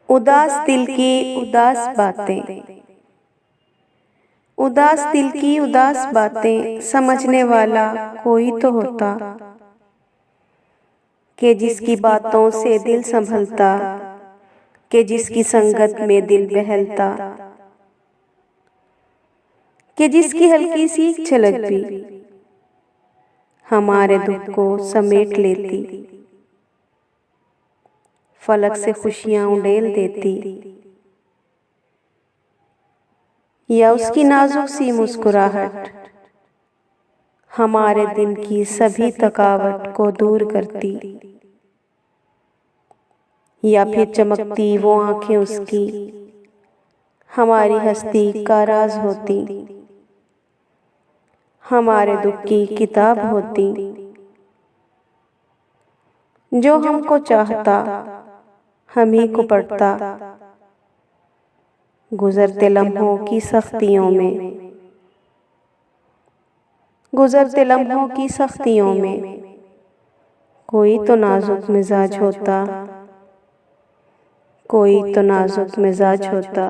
उदास दिल की उदास बातें, उदास दिल की उदास बातें समझने वाला कोई तो होता, कि जिसकी बातों से दिल संभलता, कि जिसकी संगत में दिल बहलता, कि जिसकी हल्की सी झलक भी हमारे दुख को समेट लेती, फलक से खुशियां उड़ेल देती, या उसकी नाजुक सी मुस्कुराहट हमारे दिन की सभी थकावट को दूर करती, या फिर चमकती वो आंखें उसकी हमारी हस्ती का राज होती, हमारे दुख की किताब होती। जो हमको चाहता हम ही को पढ़ता, गुजरते लम्हों की सख्तियों में, गुजरते लम्हों की सख्तियों में कोई तो नाजुक मिजाज होता, कोई तो नाजुक मिजाज होता।